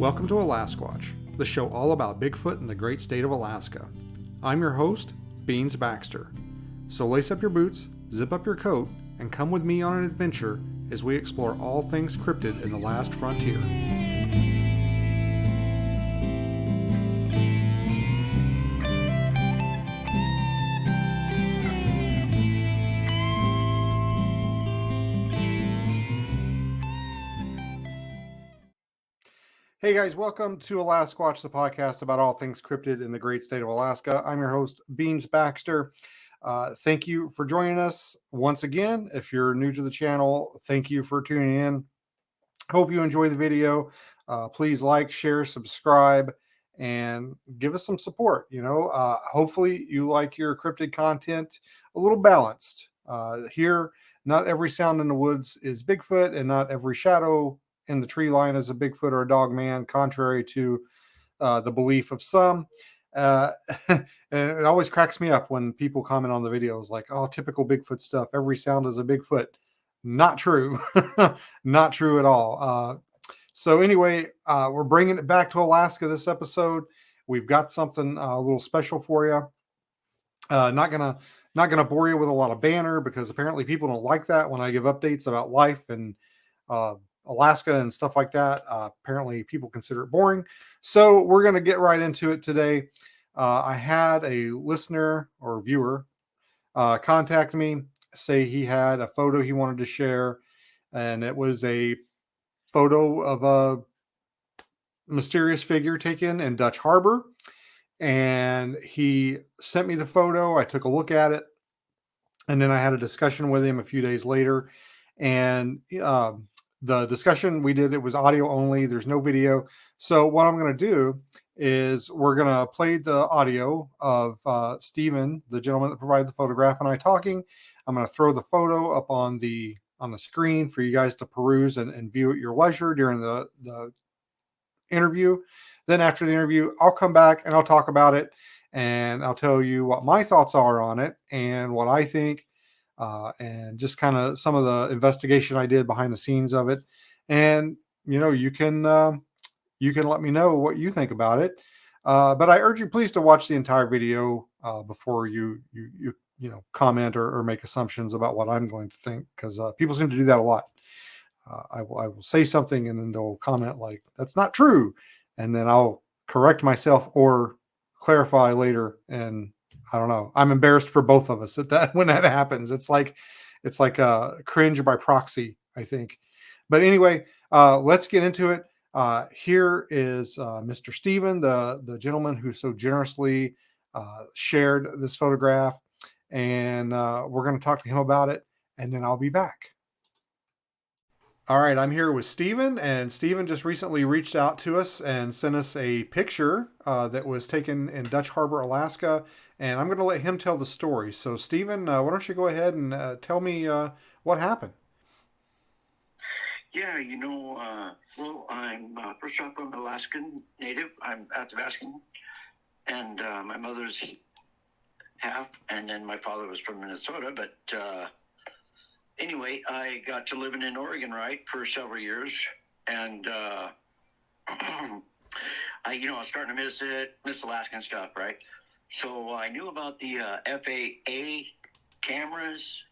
Welcome to Alasquatch, the show all about Bigfoot in the great state of Alaska. I'm your host, Beans Baxter. So lace up your boots, zip up your coat, and come with me on an adventure as we explore all things cryptid in the last frontier. Hey guys, welcome to Alasquatch, the podcast about all things cryptid in the great state of Alaska. I'm your host, Beans Baxter. Thank you for joining us once again. If you're new to the channel, thank you for tuning in. Hope you enjoy the video. Please like, share, subscribe, and give us some support. Hopefully you like your cryptid content a little balanced. Here, not every sound in the woods is Bigfoot, and not every shadow in the tree line is a Bigfoot or a dog man, contrary to the belief of some. And it always cracks me up when people comment on the videos like, oh, typical Bigfoot stuff. Every sound is a Bigfoot. Not true. Not true at all. So anyway, we're bringing it back to Alaska this episode. We've got something a little special for you. Not gonna bore you with a lot of banner because apparently people don't like that when I give updates about life and Alaska and stuff like that. Apparently people consider it boring. So we're going to get right into it today. I had a listener or viewer contact me, say he had a photo he wanted to share, and it was a photo of a mysterious figure taken in Dutch Harbor. And he sent me the photo. I took a look at it, and then I had a discussion with him a few days later. And the discussion we did, it was audio only. There's no video. So what I'm going to do is we're going to play the audio of Stephen, the gentleman that provided the photograph, and I talking. I'm going to throw the photo up on the screen for you guys to peruse and view at your leisure during the interview. Then after the interview, I'll come back and I'll talk about it, and I'll tell you what my thoughts are on it and what I think. And just kind of some of the investigation I did behind the scenes of it. And, you can let me know what you think about it. But I urge you please to watch the entire video before you comment or make assumptions about what I'm going to think, because people seem to do that a lot. I will say something and then they'll comment like, that's not true. And then I'll correct myself or clarify later, and I don't know. I'm embarrassed for both of us when that happens. It's like a cringe by proxy, I think. But anyway, let's get into it. Here is Mr. Stephen, the gentleman who so generously shared this photograph, and we're going to talk to him about it, and then I'll be back. All right, I'm here with Stephen, and Stephen just recently reached out to us and sent us a picture that was taken in Dutch Harbor, Alaska, and I'm going to let him tell the story. So, Stephen, why don't you go ahead and tell me what happened? Yeah, well, I'm first off, I'm an Alaskan native. I'm Athabascan, and my mother's half, and then my father was from Minnesota, but anyway, I got to living in Oregon, right, for several years, and I was starting to miss Alaskan stuff, right? So I knew about the FAA cameras,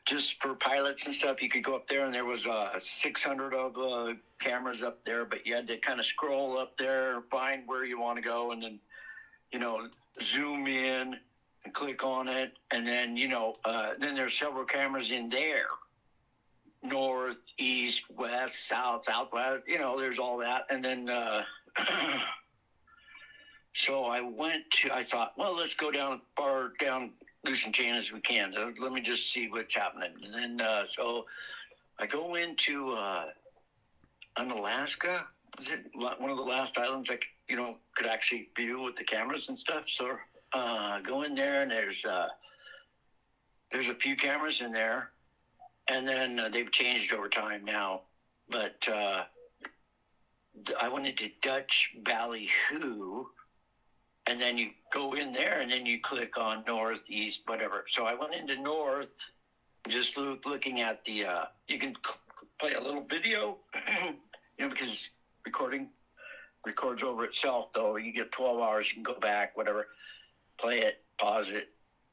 just for pilots and stuff. You could go up there, and there was 600 of cameras up there, but you had to kind of scroll up there, find where you want to go, and then, zoom in and click on it, and then then there's several cameras in there, north, east, west, south, southwest, there's all that. And then so I thought, well, let's go down far down loose and chain as we can. Let me just see what's happening. And then so I go into on Alaska. Is it one of the last islands I could actually view with the cameras and stuff? So go in there, and there's a few cameras in there, and then they've changed over time now. But I went into Dutch Valley Who, and then you go in there, and then you click on north, east, whatever. So I went into north, just looking at the. You can play a little video, because recording records over itself, though. You get 12 hours, you can go back, whatever, play it, pause it,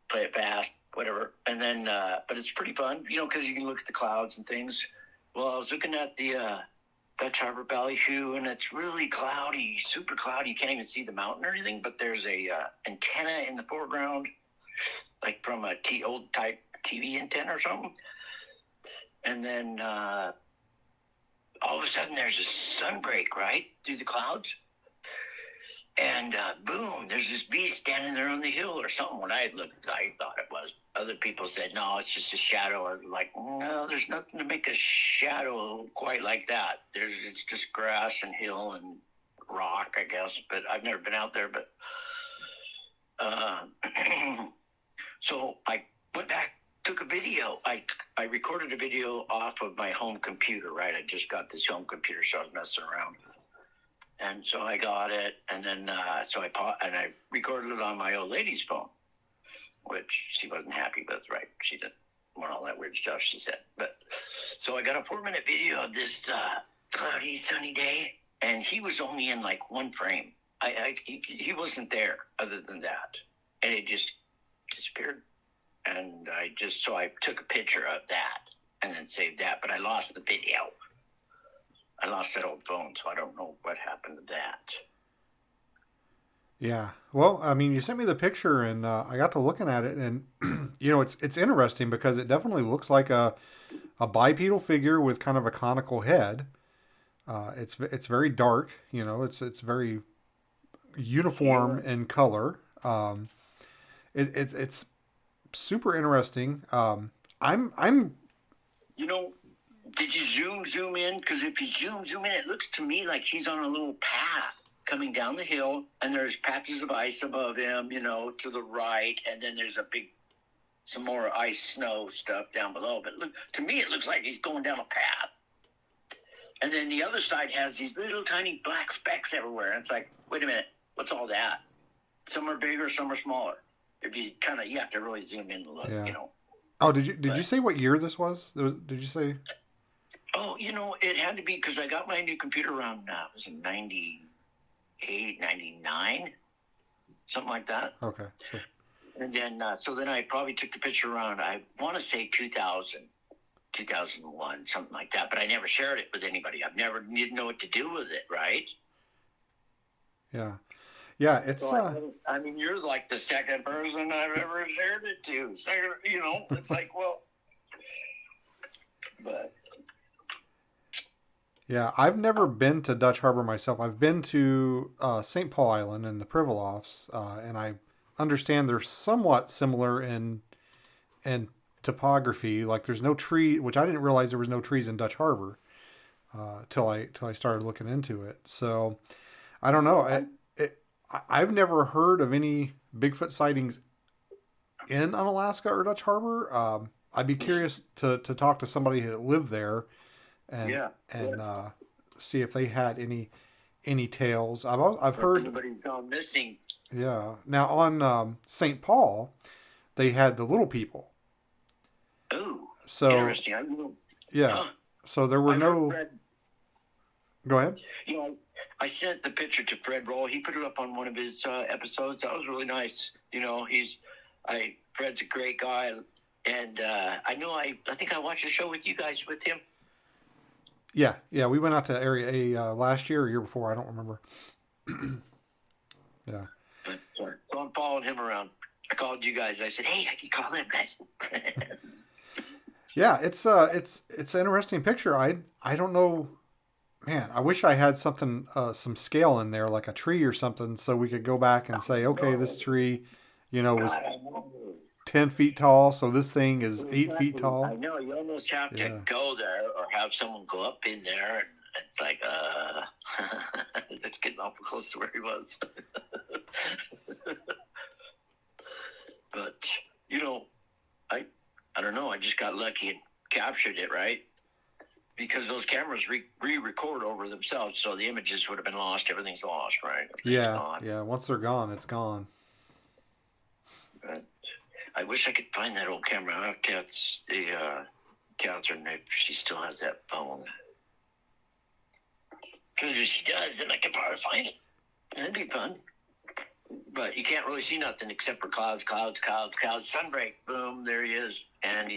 play it fast, whatever. And then, but it's pretty fun, you know, because you can look at the clouds and things. Well, I was looking at the Dutch Harbor Valley View, and it's really cloudy, super cloudy. You can't even see the mountain or anything, but there's a antenna in the foreground, like from a old type TV antenna or something. And then all of a sudden there's a sun break right through the clouds. And boom, there's this beast standing there on the hill or something. When I looked, I thought it was. Other people said, no, it's just a shadow. I was like, no, there's nothing to make a shadow quite like that. It's just grass and hill and rock, I guess. But I've never been out there. But so I went back, took a video. I recorded a video off of my home computer, right? I just got this home computer, so I was messing around. And so I got it, and then I recorded it on my old lady's phone, which she wasn't happy with, right? She didn't want all that weird stuff, she said. But so I got a 4-minute video of this cloudy, sunny day, and he was only in like one frame. He wasn't there other than that, and it just disappeared. And I took a picture of that and then saved that, but I lost the video. I lost that old phone, so I don't know what happened to that. Yeah. Well, I mean, you sent me the picture, and I got to looking at it, and you know, it's interesting because it definitely looks like a bipedal figure with kind of a conical head. It's very dark. You know, it's very uniform in color. It's super interesting. I'm. You know, did you zoom in? Because if you zoom in, it looks to me like he's on a little path coming down the hill, and there's patches of ice above him, you know, to the right, and then there's some more ice, snow stuff down below. But look, to me, it looks like he's going down a path. And then the other side has these little tiny black specks everywhere. And it's like, wait a minute, what's all that? Some are bigger, some are smaller. If you have to really zoom in and look, you know. Oh, did you say what year this was? Did you say? Oh, you know, it had to be because I got my new computer around, was it 98, 99? Something like that. Okay, sure. And then, so then I probably took the picture around, I want to say 2000, 2001, something like that. But I never shared it with anybody. Didn't know what to do with it, right? Yeah. Yeah, it's. So I mean, you're like the second person I've ever shared it to. So, you know, it's like, well, but. Yeah, I've never been to Dutch Harbor myself. I've been to St. Paul Island and the Pribilofs, and I understand they're somewhat similar in topography. Like there's no tree, which I didn't realize there was no trees in Dutch Harbor till I started looking into it. So I don't know. I've never heard of any Bigfoot sightings in Alaska or Dutch Harbor. I'd be curious to talk to somebody that lived there and see if they had any tales. I've heard Anybody's gone missing. Yeah. Now on St. Paul, they had the little people. Oh, so interesting. Yeah. Huh. So there were no. Go ahead. You know, I sent the picture to Fred Roll. He put it up on one of his episodes. That was really nice. You know, Fred's a great guy, and I think I watched a show with you guys with him. Yeah, we went out to Area A last year or year before. I don't remember. Yeah. So I'm following him around. I called you guys. I said, "Hey, I can call them guys." Yeah, it's an interesting picture. I don't know. Man, I wish I had something, some scale in there, like a tree or something, so we could go back and say, okay, this tree, you know, was 10 feet tall, so this thing is 8 feet tall. I know, you almost have to go there or have someone go up in there, and it's like, it's getting awful close to where he was. But, you know, I don't know, I just got lucky and captured it, right? Because those cameras re-record over themselves, so the images would have been lost. Everything's lost, right? Yeah. Once they're gone, it's gone. But I wish I could find that old camera. I have to ask Catherine if she still has that phone. Because Because if she does, then I can probably find it. That'd be fun. But you can't really see nothing except for clouds. Sunbreak, boom, there he is. And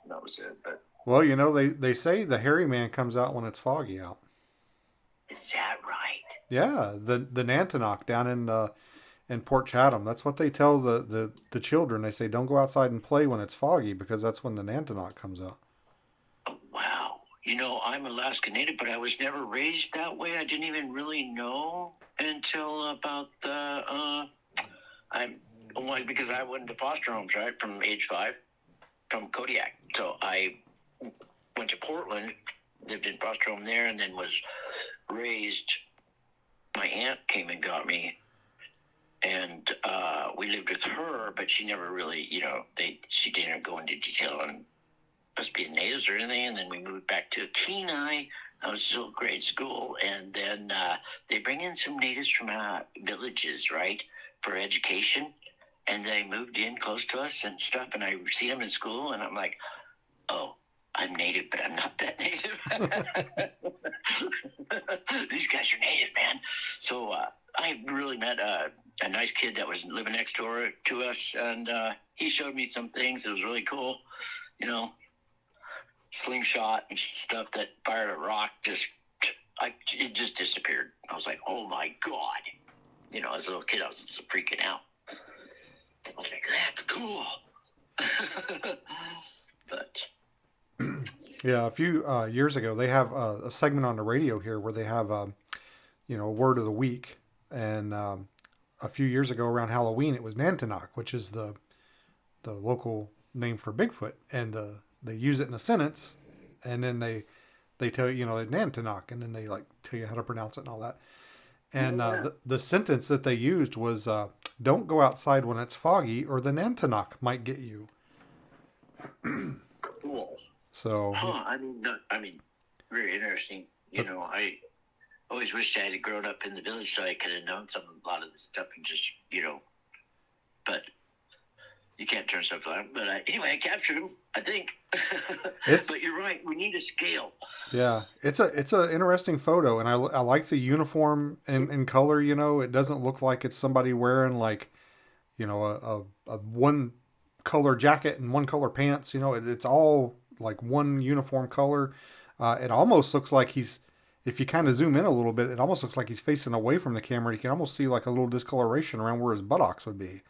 that was it. But Well, they say the hairy man comes out when it's foggy out. is that right? Yeah, the Nantinaq down in Port Chatham. That's what they tell the children. They say don't go outside and play when it's foggy because that's when the Nantinaq comes out. Oh, wow. I'm Alaska Native, but I was never raised that way. I didn't even really know until about because I went to foster homes, right, from age 5, from Kodiak. So I went to Portland, lived in foster home there, and then was raised. My aunt came and got me, and we lived with her, but she never really, she didn't go into detail on us being natives or anything. And then we moved back to Kenai. I was still grade school, and then they bring in some natives from villages, right, for education, and they moved in close to us and stuff, and I see them in school, and I'm like, oh, I'm native, but I'm not that native. These guys are native, man. So I really met a nice kid that was living next door to us, and he showed me some things. It was really cool, slingshot and stuff that fired a rock. It just disappeared. I was like, oh my God. As a little kid, I was just freaking out. I was like, that's cool. But yeah, a few years ago, they have a segment on the radio here where they have, a word of the week. And a few years ago around Halloween, it was Nantinaq, which is the local name for Bigfoot. And they use it in a sentence, and then they tell you, Nantinaq, and then they tell you how to pronounce it and all that. And the sentence that they used was, don't go outside when it's foggy or the Nantinaq might get you. Cool. So, I mean, very interesting. I always wished I had grown up in the village so I could have known a lot of this stuff and just, but you can't turn stuff on. But anyway, I captured him, I think. But you're right. We need a scale. Yeah, it's a interesting photo, and I like the uniform and color. It doesn't look like it's somebody wearing a one color jacket and one color pants. It's all like one uniform color. It almost looks like if you kind of zoom in a little bit, it almost looks like he's facing away from the camera. You can almost see like a little discoloration around where his buttocks would be.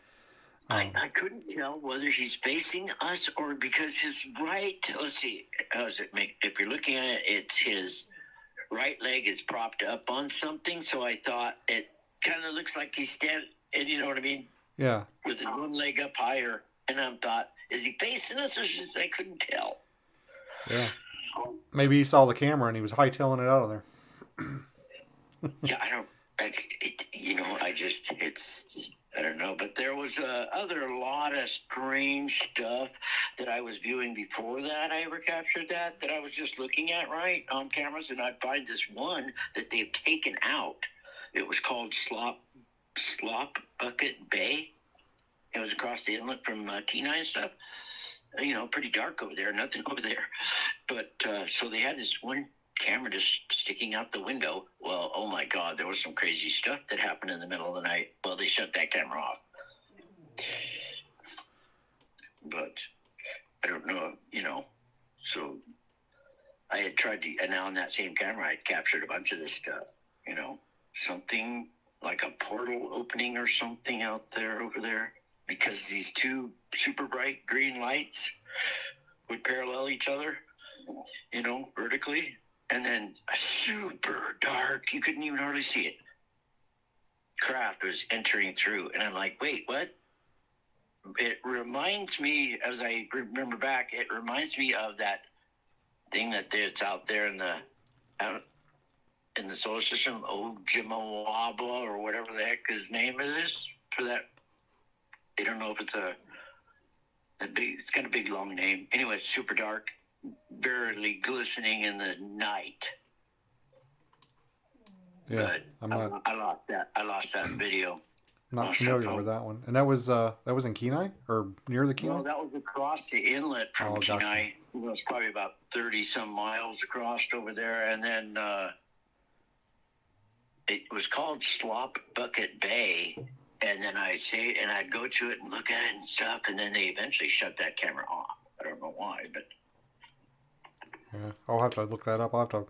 I couldn't tell whether he's facing us or because his right, let's see, how does it make, if you're looking at it, it's his right leg is propped up on something. So I thought it kind of looks like he's standing, and you know what I mean? Yeah. With his one leg up higher. And I thought, is he facing us or just, I couldn't tell. Yeah. Maybe he saw the camera and he was hightailing it out of there. Yeah, I don't know, but there was a lot of strange stuff that I was viewing before that I ever captured that I was just looking at right on cameras, and I find this one that they've taken out. It was called Slop Bucket Bay. It was across the inlet from Kenai and stuff. Pretty dark over there, nothing over there. But so they had this one camera just sticking out the window. Well, oh my God, there was some crazy stuff that happened in the middle of the night. Well, they shut that camera off. But I don't know, so I had tried to, and now on that same camera, I had captured a bunch of this stuff, something like a portal opening or something out there over there, because these two super bright green lights would parallel each other, vertically. And then a super dark, you couldn't even hardly see it, craft was entering through. And I'm like, wait, what? It reminds me, as I remember back, it reminds me of that thing that's out there in the solar system, Ojimawaba or whatever the heck his name is for that. I don't know if it's it's got a big long name. Anyway, it's super dark, barely glistening in the night. Yeah, but I lost that video. Not South familiar with Home. that one. And that was in Kenai or near the Kenai? Well, that was across the inlet from Oh, gotcha. Kenai. It was probably about 30 some miles across over there. And then it was called Slop Bucket Bay. And then I'd go to it and look at it and stuff. And then they eventually shut that camera off. I don't know why, but. Yeah, I'll have to look that up. I'll have to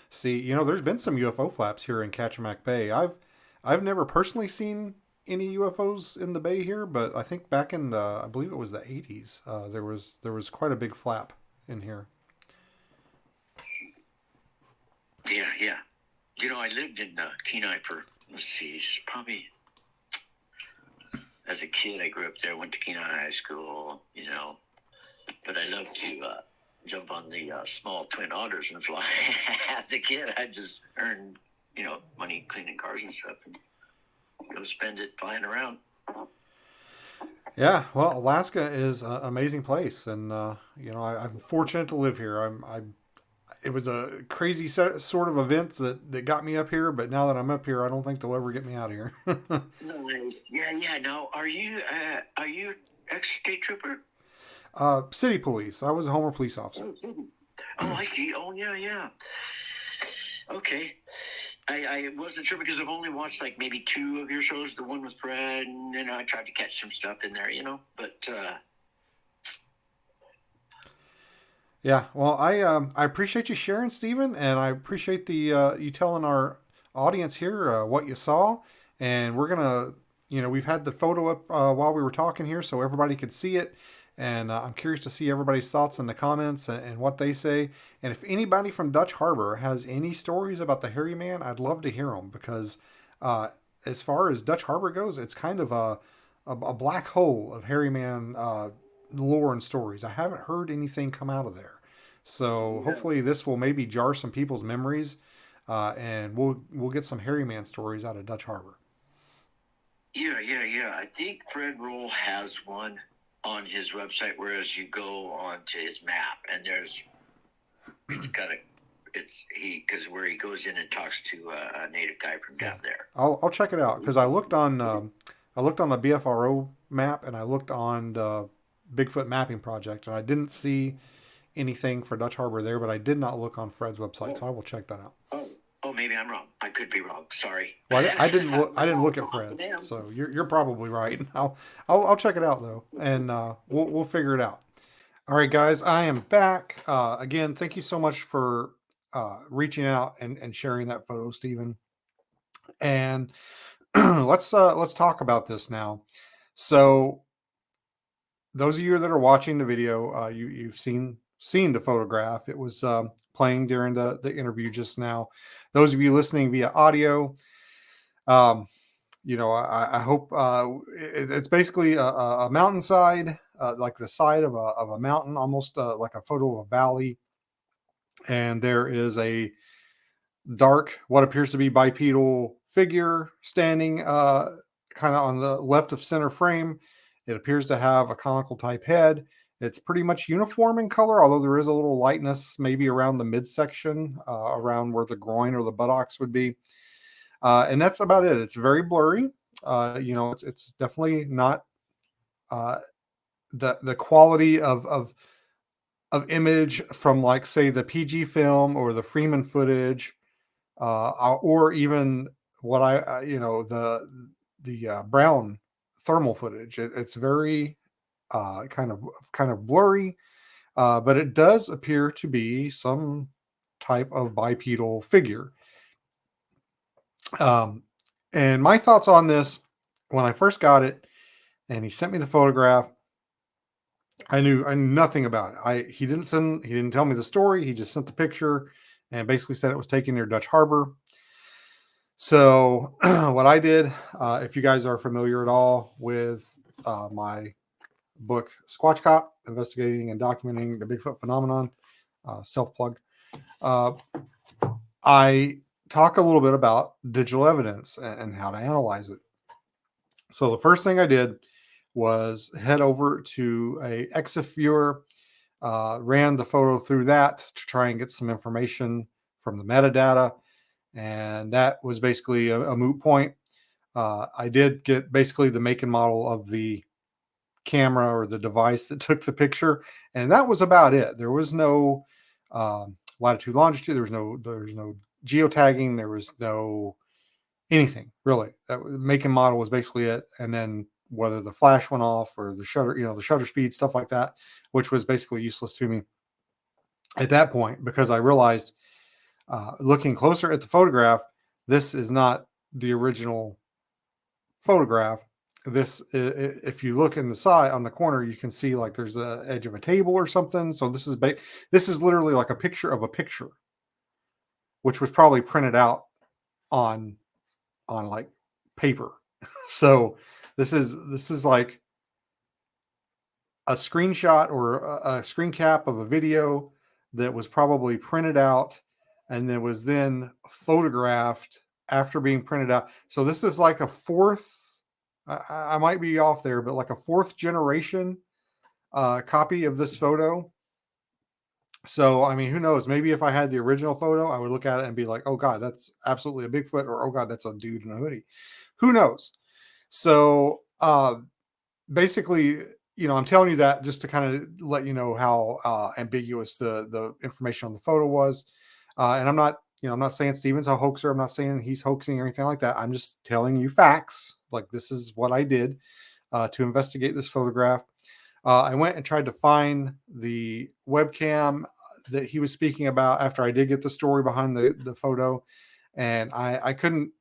see. There's been some UFO flaps here in Kachemak Bay. I've never personally seen any UFOs in the bay here, but I think back in I believe it was the 80s, there was quite a big flap in here. Yeah, yeah. I lived in Kenai for, let's see, probably as a kid. I grew up there, went to Kenai High School, but I loved to jump on the small twin otters and fly. As a kid, I just earned, money cleaning cars and stuff and go spend it flying around. Yeah, well, Alaska is an amazing place, and I'm fortunate to live here. It was a crazy sort of event that got me up here, but now that I'm up here, I don't think they'll ever get me out of here. Nice. Yeah, yeah. Now, are you ex-state trooper? City police. I was a Homer police officer. Oh, I see. Oh, yeah, yeah. Okay. I wasn't sure because I've only watched like maybe 2 of your shows, the one with Fred, and I tried to catch some stuff in there, but Yeah, well, I appreciate you sharing, Stephen, and I appreciate the you telling our audience here what you saw, and we're gonna, we've had the photo up while we were talking here, so everybody could see it, and I'm curious to see everybody's thoughts in the comments and what they say, and if anybody from Dutch Harbor has any stories about the Hairy Man, I'd love to hear them because as far as Dutch Harbor goes, it's kind of a black hole of Hairy Man lore and stories. I haven't heard anything come out of there. So hopefully this will maybe jar some people's memories, and we'll get some Hairy Man stories out of Dutch Harbor. Yeah, yeah, yeah. I think Fred Roll has one on his website, whereas you go onto his map and because where he goes in and talks to a native guy from down there. I'll check it out because I looked on the BFRO map and I looked on the Bigfoot mapping project and I didn't see anything for Dutch Harbor there, but I did not look on Fred's website, so I will check that out. Oh, maybe I'm wrong. I could be wrong. Sorry. Well, I didn't look. I didn't look at Fred's, so you're probably right. I'll check it out though, and we'll figure it out. All right, guys, I am back again. Thank you so much for reaching out and sharing that photo, Stephen. And let's talk about this now. So those of you that are watching the video, you've seen the photograph. It was playing during the interview just now. Those of you listening via audio, I hope it's basically a mountainside, like the side of a mountain, almost like a photo of a valley. And there is a dark, what appears to be bipedal figure standing kind of on the left of center frame. It appears to have a conical type head. It's pretty much uniform in color, although there is a little lightness maybe around the midsection, around where the groin or the buttocks would be. And that's about it. It's very blurry. It's definitely not the quality of image from, like, say, the PG film or the Freeman footage, or even what the Brown thermal footage. It's very kind of blurry, but it does appear to be some type of bipedal figure. And my thoughts on this when I first got it, and he sent me the photograph, I knew nothing about it. He didn't tell me the story. He just sent the picture and basically said it was taken near Dutch Harbor. So what I did, if you guys are familiar at all with my book, Squatch Cop, Investigating and Documenting the Bigfoot Phenomenon, self-plug, I talk a little bit about digital evidence and how to analyze it. So the first thing I did was head over to a EXIF viewer, ran the photo through that to try and get some information from the metadata. And that was basically a moot point. I did get basically the make and model of the camera or the device that took the picture, and that was about it. There was no latitude, longitude. There was no geotagging. There was no anything really. Make and model was basically it, and then whether the flash went off or the shutter, the shutter speed, stuff like that, which was basically useless to me at that point because I realized, looking closer at the photograph, this is not the original photograph. This, if you look in the side on the corner, you can see like there's the edge of a table or something. So this is literally like a picture of a picture, which was probably printed out on like paper. So this is like a screenshot or a screen cap of a video that was probably printed out and then was then photographed after being printed out. So this is like a fourth, I might be off there, but like a fourth generation copy of this photo. So, I mean, who knows? Maybe if I had the original photo, I would look at it and be like, oh God, that's absolutely a Bigfoot, or oh God, that's a dude in a hoodie. Who knows? So, basically, I'm telling you that just to kind of let you know how ambiguous the information on the photo was. And I'm not saying Steven's a hoaxer. I'm not saying he's hoaxing or anything like that. I'm just telling you facts. Like, this is what I did to investigate this photograph. I went and tried to find the webcam that he was speaking about after I did get the story behind the photo, and I couldn't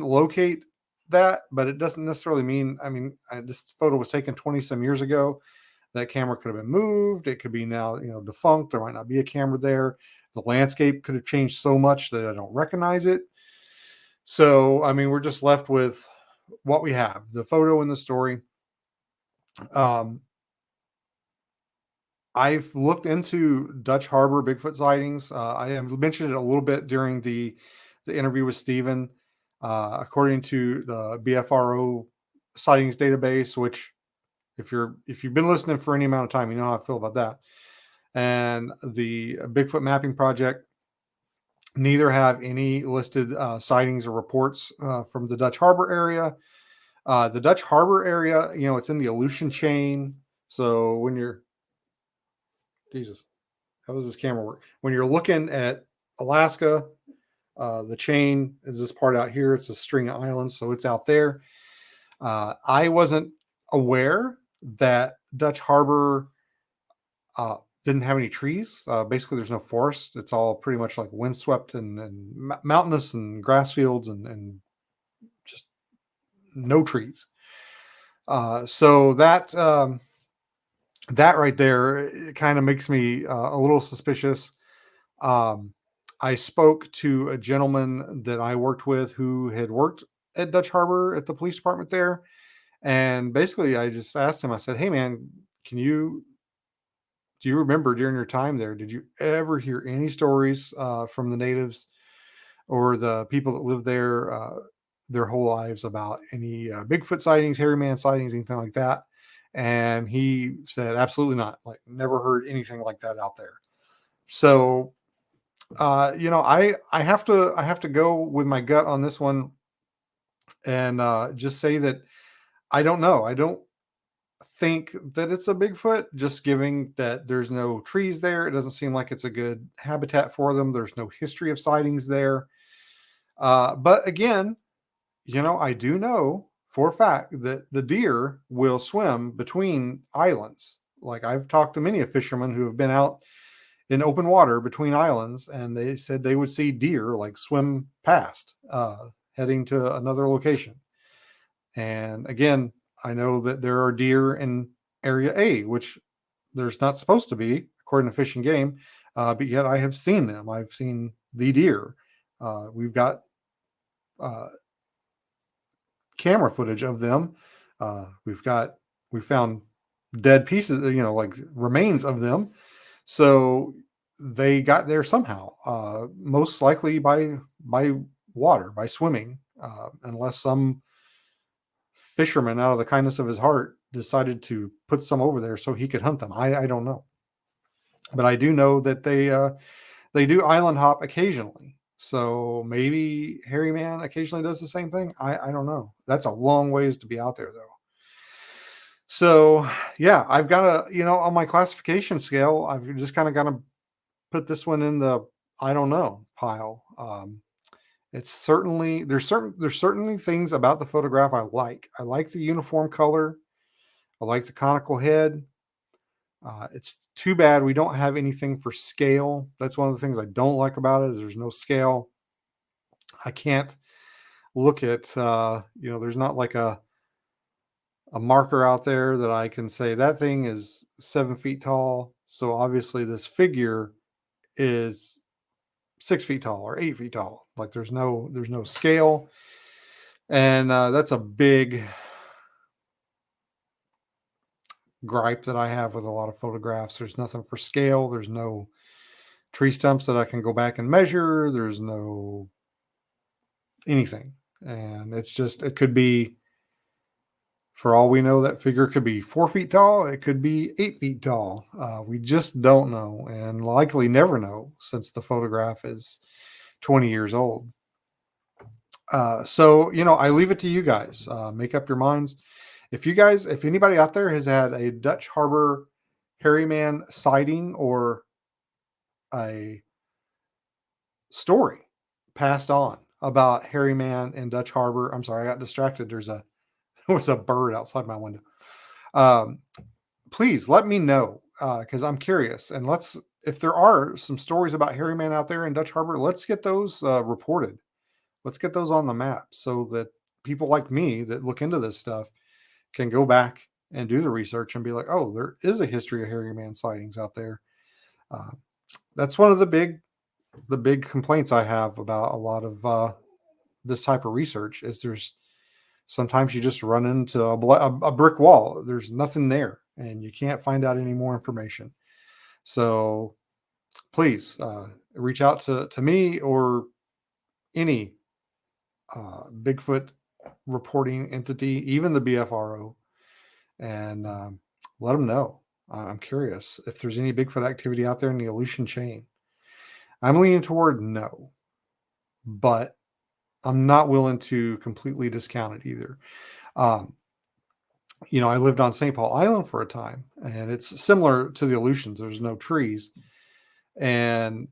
locate that, but it doesn't necessarily mean. I mean, this photo was taken 20 some years ago. That camera could have been moved. It could be now, defunct. There might not be a camera there. The landscape could have changed so much that I don't recognize it. So, I mean, we're just left with what we have: the photo and the story. Um, I've looked into Dutch Harbor Bigfoot sightings. I mentioned it a little bit during the interview with Steven. According to the BFRO sightings database, which if you've been listening for any amount of time, you know how I feel about that. And the Bigfoot Mapping Project neither have any listed sightings or reports from the Dutch Harbor area. The Dutch Harbor area, it's in the Aleutian chain. So when you're Jesus, how does this camera work? When you're looking at Alaska, the chain is this part out here. It's a string of islands, so it's out there. I wasn't aware that Dutch Harbor didn't have any trees. Basically, there's no forest. It's all pretty much like windswept and mountainous and grass fields and just no trees. So that right there kind of makes me a little suspicious. Um, I spoke to a gentleman that I worked with who had worked at Dutch Harbor at the police department there. And basically, I just asked him, I said, hey, man, do you remember during your time there, did you ever hear any stories from the natives or the people that lived there their whole lives about any Bigfoot sightings, hairy man sightings, anything like that? And he said, absolutely not. Like, never heard anything like that out there. So, I have to go with my gut on this one and just say that I don't know. I don't think that it's a Bigfoot, just giving that there's no trees there. It doesn't seem like it's a good habitat for them. There's no history of sightings there. But again, I do know for a fact that the deer will swim between islands. Like, I've talked to many a fishermen who have been out in open water between islands, and they said they would see deer like swim past, heading to another location. And again, I know that there are deer in Area A, which there's not supposed to be, according to Fish and Game, but yet I have seen them. I've seen the deer. We've got uh, camera footage of them. We found dead pieces, like remains of them. So they got there somehow, most likely by water, by swimming, unless some fisherman, out of the kindness of his heart, decided to put some over there so he could hunt them. I don't know, but I do know that they do island hop occasionally. So maybe hairy man occasionally does the same thing. I don't know. That's a long ways to be out there though. So yeah, I've got to, on my classification scale, I've just kind of got to put this one in the I don't know pile. It's certainly there's certainly things about the photograph I like. I like the uniform color. I like the conical head. It's too bad we don't have anything for scale. That's one of the things I don't like about it is there's no scale. I can't look at there's not like a marker out there that I can say that thing is 7 feet tall. So obviously this figure is 6 feet tall or 8 feet tall. Like there's no scale. And that's a big gripe that I have with a lot of photographs. There's nothing for scale. There's no tree stumps that I can go back and measure. There's no anything. And it's just, it could be, for all we know, that figure could be 4 feet tall. It could be 8 feet tall. We just don't know and likely never know since the photograph is 20 years old. So, I leave it to you guys. Make up your minds. If anybody out there has had a Dutch Harbor hairy man sighting or a story passed on about hairy man in Dutch Harbor, I'm sorry, I got distracted. There was a bird outside my window. Um, please let me know because I'm curious. And if there are some stories about hairy man out there in Dutch Harbor, let's get those reported. Let's get those on the map so that people like me that look into this stuff can go back and do the research and be like, oh, there is a history of hairy man sightings out there. Uh, that's one of the big complaints I have about a lot of this type of research is there's sometimes you just run into a brick wall. There's nothing there, and you can't find out any more information. So please reach out to me or any Bigfoot reporting entity, even the BFRO, and let them know. I'm curious if there's any Bigfoot activity out there in the Aleutian chain. I'm leaning toward no, but I'm not willing to completely discount it either. Um, I lived on St. Paul Island for a time, and it's similar to the Aleutians. There's no trees, and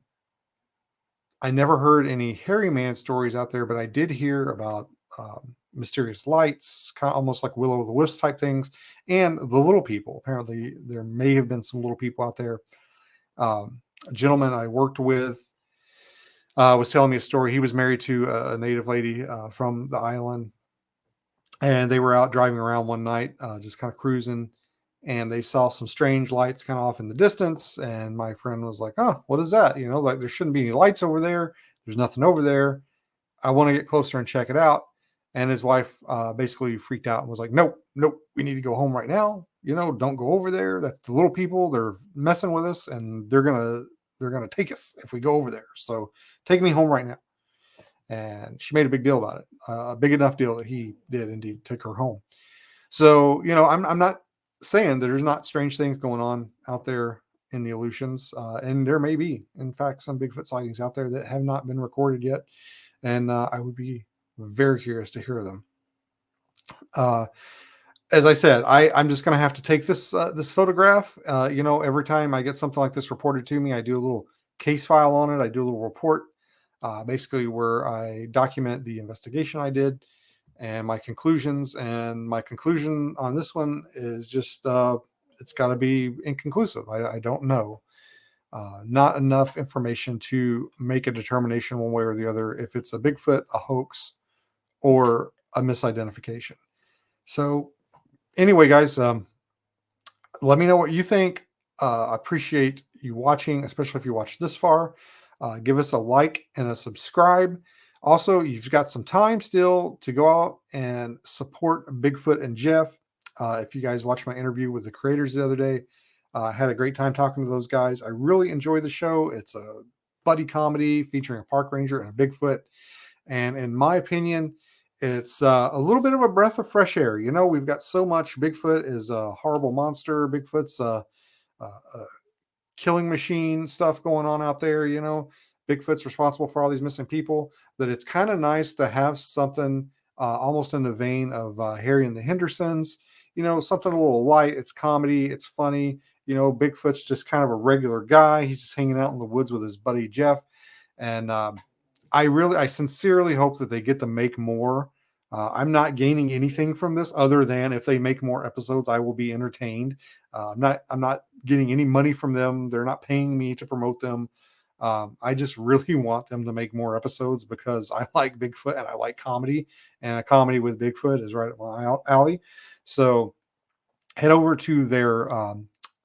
I never heard any hairy man stories out there, but I did hear about mysterious lights, kind of almost like Will o' the Wisp type things, and the little people. Apparently, there may have been some little people out there. A gentleman I worked with was telling me a story. He was married to a native lady from the island, and they were out driving around one night, just kind of cruising, and they saw some strange lights kind of off in the distance. And my friend was like, "Oh, what is that? Like there shouldn't be any lights over there. There's nothing over there. I want to get closer and check it out." And his wife basically freaked out and was like, "Nope, nope, we need to go home right now. Don't go over there. That's the little people. They're messing with us, and they're gonna take us if we go over there. So take me home right now." And she made a big deal about it, a big enough deal that he did indeed take her home. So I'm not saying that there's not strange things going on out there in the Aleutians, and there may be, in fact, some Bigfoot sightings out there that have not been recorded yet, and I would be very curious to hear them. Uh, as I said, I'm just going to have to take this photograph. Every time I get something like this reported to me, I do a little case file on it. I do a little report, basically where I document the investigation I did and my conclusions. And my conclusion on this one is just it's got to be inconclusive. I don't know. Not enough information to make a determination one way or the other if it's a Bigfoot, a hoax, or a misidentification. So anyway, guys, let me know what you think. Appreciate you watching, especially if you watched this far. Give us a like and a subscribe. Also, you've got some time still to go out and support Bigfoot and Jeff. If you guys watched my interview with the creators the other day, I had a great time talking to those guys. I really enjoy the show. It's a buddy comedy featuring a park ranger and a Bigfoot. And in my opinion, it's a little bit of a breath of fresh air. We've got so much. Bigfoot is a horrible monster. Bigfoot's a killing machine stuff going on out there, Bigfoot's responsible for all these missing people, that it's kind of nice to have something almost in the vein of Harry and the Hendersons, something a little light. It's comedy, it's funny. Bigfoot's just kind of a regular guy. He's just hanging out in the woods with his buddy Jeff. And I sincerely hope that they get to make more. I'm not gaining anything from this other than if they make more episodes, I will be entertained. I'm not getting any money from them. They're not paying me to promote them. I just really want them to make more episodes because I like Bigfoot and I like comedy, and a comedy with Bigfoot is right up my alley. So head over to their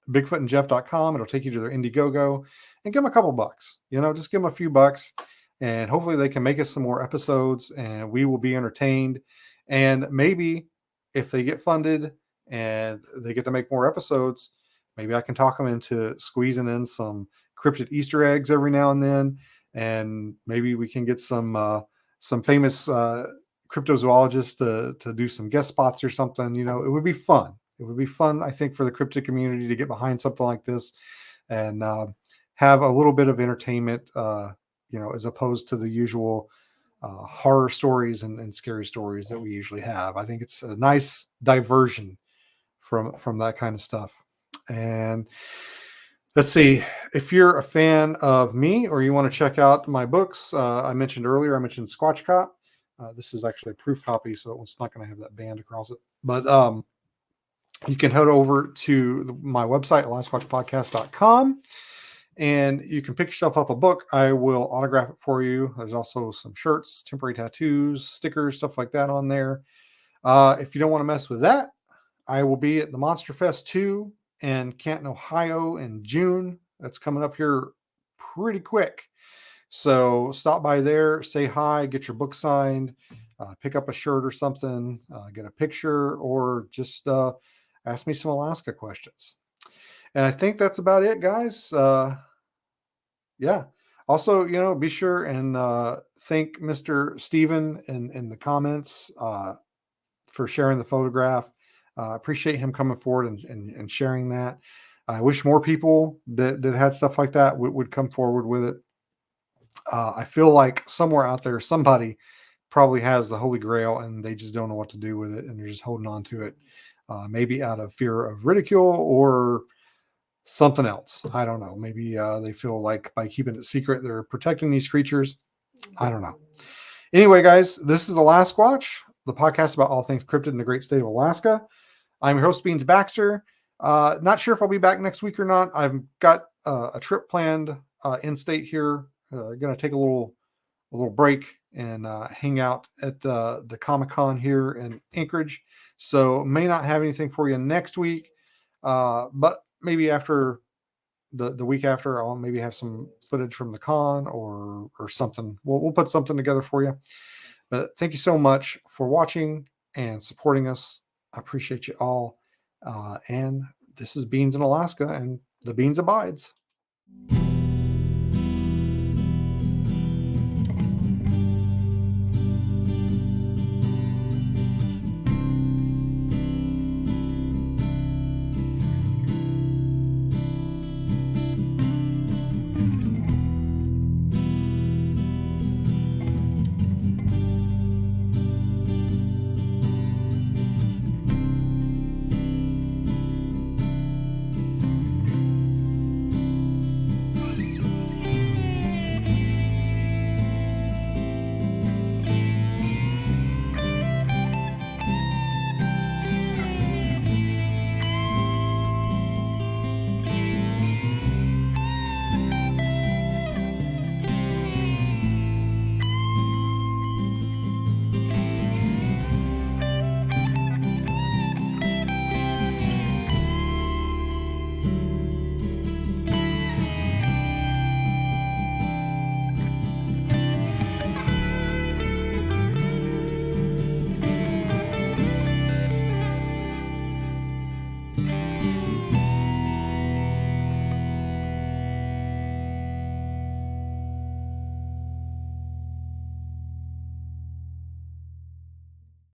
bigfootandjeff.com. It'll take you to their Indiegogo and give them a couple bucks. Just give them a few bucks, and hopefully they can make us some more episodes and we will be entertained. And maybe if they get funded and they get to make more episodes, maybe I can talk them into squeezing in some cryptid Easter eggs every now and then. And maybe we can get some famous cryptozoologists to do some guest spots or something. It would be fun. It would be fun, I think, for the cryptid community to get behind something like this and have a little bit of entertainment, as opposed to the usual horror stories and scary stories that we usually have. I think it's a nice diversion from that kind of stuff. And let's see, if you're a fan of me or you want to check out my books, I mentioned Squatch Cop. This is actually a proof copy, so it's not going to have that band across it. But you can head over to my website, lastwatchpodcast.com, and you can pick yourself up a book. I will autograph it for you. There's also some shirts, temporary tattoos, stickers, stuff like that on there. If you don't want to mess with that, I will be at the Monster Fest 2 in Canton, Ohio in June. That's coming up here pretty quick. So stop by there, say hi, get your book signed, pick up a shirt or something, get a picture, or just ask me some Alaska questions. And I think that's about it, guys. Yeah. Also, be sure and thank Mr. Steven in the comments for sharing the photograph. Appreciate him coming forward and sharing that. I wish more people that had stuff like that would come forward with it. I feel like somewhere out there, somebody probably has the Holy Grail and they just don't know what to do with it. And they're just holding on to it. Maybe out of fear of ridicule or something else. I don't know. Maybe they feel like by keeping it secret, they're protecting these creatures. I don't know. Anyway, guys, this is The Last Squatch, the podcast about all things cryptid in the great state of Alaska. I'm your host, Beans Baxter. Not sure if I'll be back next week or not. I've got a trip planned in state here. Going to take a little break and hang out at the Comic-Con here in Anchorage. So may not have anything for you next week, but maybe after the week after, I'll maybe have some footage from the con or something. We'll put something together for you. But thank you so much for watching and supporting us. I appreciate you all. And this is Beans in Alaska, and the beans abides.